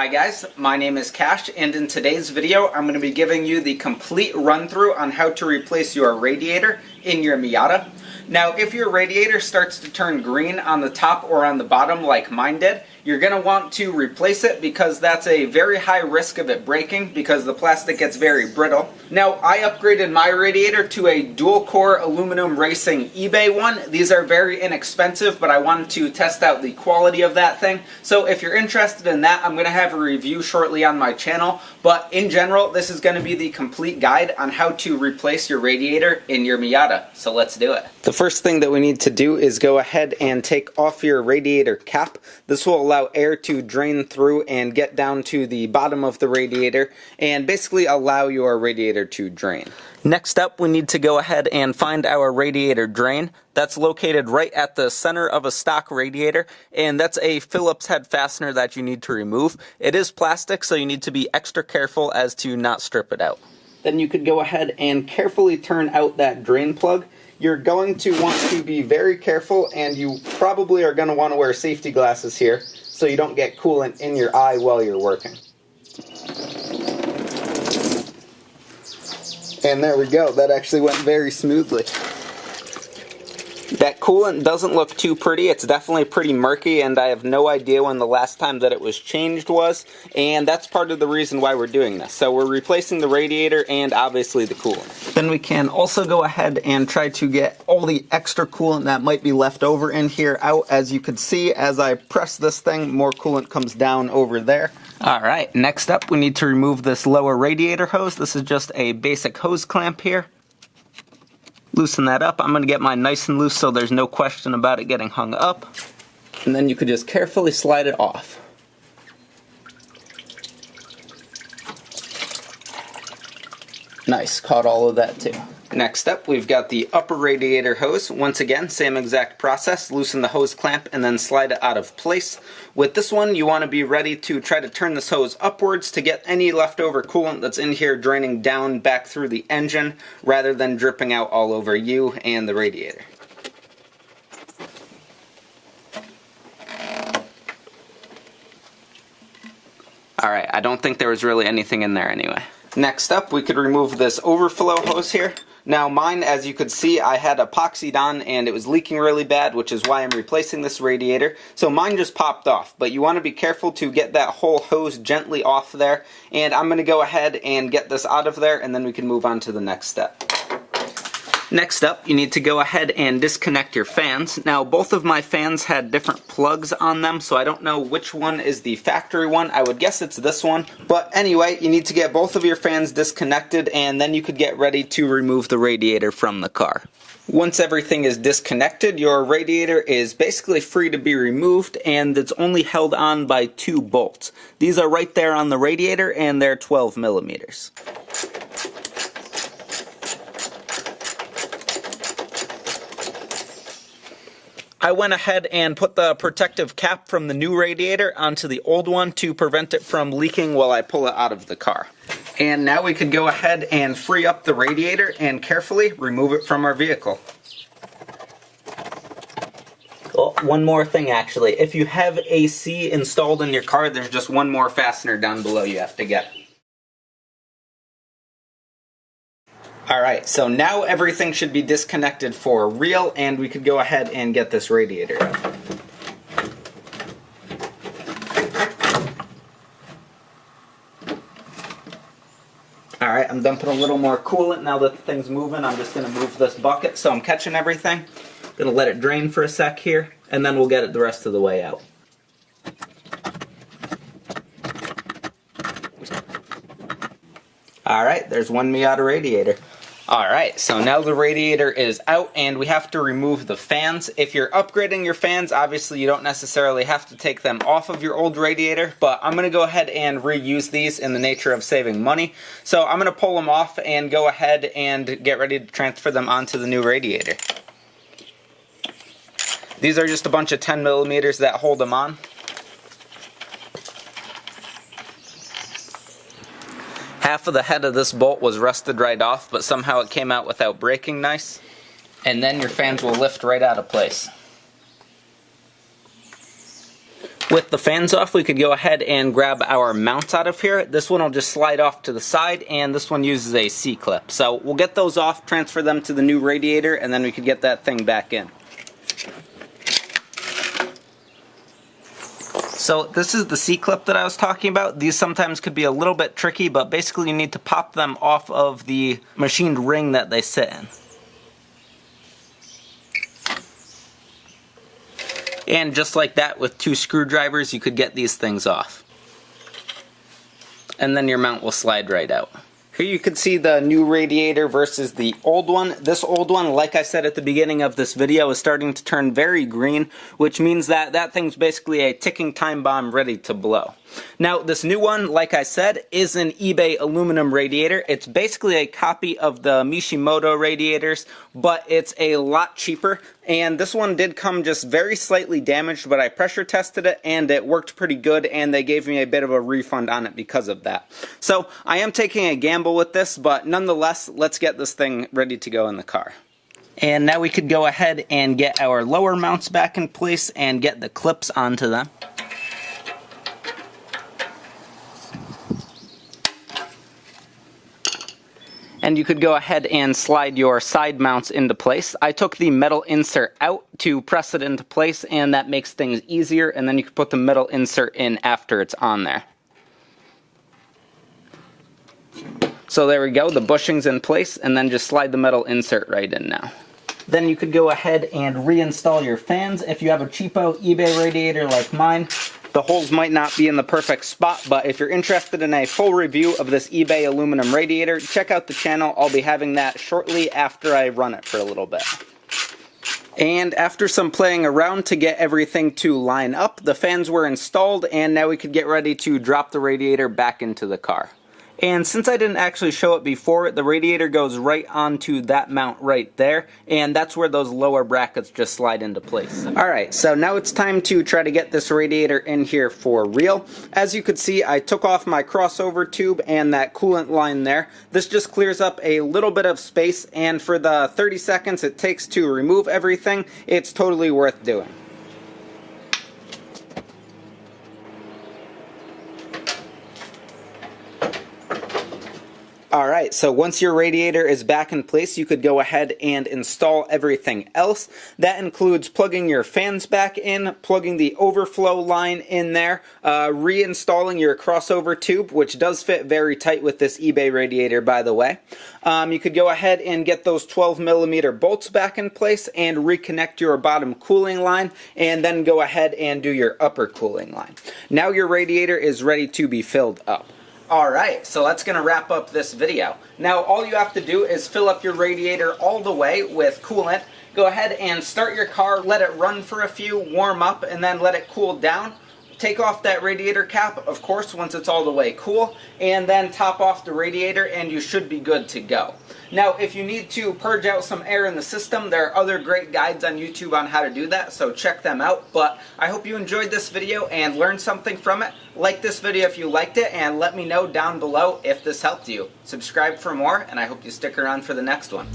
Hi guys, my name is Cash, and in today's video I'm going to be giving you the complete run through on how to replace your radiator in your Miata. Now if your radiator starts to turn green on the top or on the bottom like mine did, you're going to want to replace it because that's a very high risk of it breaking because the plastic gets very brittle. Now I upgraded my radiator to a dual core aluminum racing eBay one. These are very inexpensive, but I wanted to test out the quality of that thing. So if you're interested in that, I'm going to have a review shortly on my channel. But in general, this is going to be the complete guide on how to replace your radiator in your Miata. So let's do it. The first thing that we need to do is go ahead and take off your radiator cap. This will allow air to drain through and get down to the bottom of the radiator and basically allow your radiator to drain. Next up, we need to go ahead and find our radiator drain. That's located right at the center of a stock radiator, and that's a Phillips head fastener that you need to remove. It is plastic, so you need to be extra careful as to not strip it out. Then you could go ahead and carefully turn out that drain plug. You're going to want to be very careful, and you probably are going to want to wear safety glasses here so you don't get coolant in your eye while you're working. And there we go, that actually went very smoothly. That coolant doesn't look too pretty. It's definitely pretty murky, and I have no idea when the last time that it was changed was, and that's part of the reason why we're doing this. So we're replacing the radiator and obviously the coolant. Then we can also go ahead and try to get all the extra coolant that might be left over in here out. As you can see, as I press this thing, more coolant comes down over there. Alright, next up we need to remove this lower radiator hose. This is just a basic hose clamp here. Loosen that up. I'm going to get mine nice and loose so there's no question about it getting hung up. And then you could just carefully slide it off. Nice, caught all of that too. Next up, we've got the upper radiator hose. Once again, same exact process. Loosen the hose clamp and then slide it out of place. With this one, you want to be ready to try to turn this hose upwards to get any leftover coolant that's in here draining down back through the engine rather than dripping out all over you and the radiator. Alright, I don't think there was really anything in there anyway. Next up, we could remove this overflow hose here. Now mine, as you could see, I had epoxied on and it was leaking really bad, which is why I'm replacing this radiator. So mine just popped off, but you want to be careful to get that whole hose gently off there. And I'm going to go ahead and get this out of there, and then we can move on to the next step. Next up, you need to go ahead and disconnect your fans. Now, both of my fans had different plugs on them, so I don't know which one is the factory one. I would guess it's this one. But anyway, you need to get both of your fans disconnected, and then you could get ready to remove the radiator from the car. Once everything is disconnected, your radiator is basically free to be removed, and it's only held on by 2 bolts. These are right there on the radiator, and they're 12 millimeters. I went ahead and put the protective cap from the new radiator onto the old one to prevent it from leaking while I pull it out of the car. And now we could go ahead and free up the radiator and carefully remove it from our vehicle. Oh, one more thing actually. If you have AC installed in your car, there's just one more fastener down below you have to get. Alright, so now everything should be disconnected for real, and we could go ahead and get this radiator out. Alright, I'm dumping a little more coolant now that the thing's moving. I'm just going to move this bucket so I'm catching everything. Gonna let it drain for a sec here, and then we'll get it the rest of the way out. Alright, there's one Miata radiator. Alright, so now the radiator is out and we have to remove the fans. If you're upgrading your fans, obviously you don't necessarily have to take them off of your old radiator, but I'm going to go ahead and reuse these in the nature of saving money. So I'm going to pull them off and go ahead and get ready to transfer them onto the new radiator. These are just a bunch of 10 millimeters that hold them on. Half of the head of this bolt was rusted right off, but somehow it came out without breaking nice. And then your fans will lift right out of place. With the fans off, we could go ahead and grab our mounts out of here. This one will just slide off to the side, and this one uses a C-clip. So we'll get those off, transfer them to the new radiator, and then we could get that thing back in. So this is the C-clip that I was talking about. These sometimes could be a little bit tricky, but basically you need to pop them off of the machined ring that they sit in. And just like that, with 2 screwdrivers, you could get these things off. And then your mount will slide right out. Here you can see the new radiator versus the old one. This old one, like I said at the beginning of this video, is starting to turn very green, which means that that thing's basically a ticking time bomb ready to blow. Now, this new one, like I said, is an eBay aluminum radiator. It's basically a copy of the Mishimoto radiators, but it's a lot cheaper. And this one did come just very slightly damaged, but I pressure tested it and it worked pretty good, and they gave me a bit of a refund on it because of that. So I am taking a gamble with this, but nonetheless, let's get this thing ready to go in the car. And now we could go ahead and get our lower mounts back in place and get the clips onto them. And you could go ahead and slide your side mounts into place. I took the metal insert out to press it into place, and that makes things easier, and then you can put the metal insert in after it's on there. So there we go, the bushing's in place, and then just slide the metal insert right in now. Then you could go ahead and reinstall your fans. If you have a cheapo eBay radiator like mine, the holes might not be in the perfect spot, but if you're interested in a full review of this eBay aluminum radiator, check out the channel. I'll be having that shortly after I run it for a little bit. And after some playing around to get everything to line up, the fans were installed, and now we could get ready to drop the radiator back into the car. And since I didn't actually show it before, the radiator goes right onto that mount right there, and that's where those lower brackets just slide into place. Alright, so now it's time to try to get this radiator in here for real. As you could see, I took off my crossover tube and that coolant line there. This just clears up a little bit of space, and for the 30 seconds it takes to remove everything, it's totally worth doing. Alright, so once your radiator is back in place, you could go ahead and install everything else. That includes plugging your fans back in, plugging the overflow line in there, reinstalling your crossover tube, which does fit very tight with this eBay radiator, by the way. You could go ahead and get those 12mm bolts back in place and reconnect your bottom cooling line, and then go ahead and do your upper cooling line. Now your radiator is ready to be filled up. Alright, so that's going to wrap up this video. Now all you have to do is fill up your radiator all the way with coolant. Go ahead and start your car, let it run for a few, warm up, and then let it cool down. Take off that radiator cap, of course, once it's all the way cool, and then top off the radiator, and you should be good to go. Now, if you need to purge out some air in the system, there are other great guides on YouTube on how to do that, so check them out. But I hope you enjoyed this video and learned something from it. Like this video if you liked it, and let me know down below if this helped you. Subscribe for more, and I hope you stick around for the next one.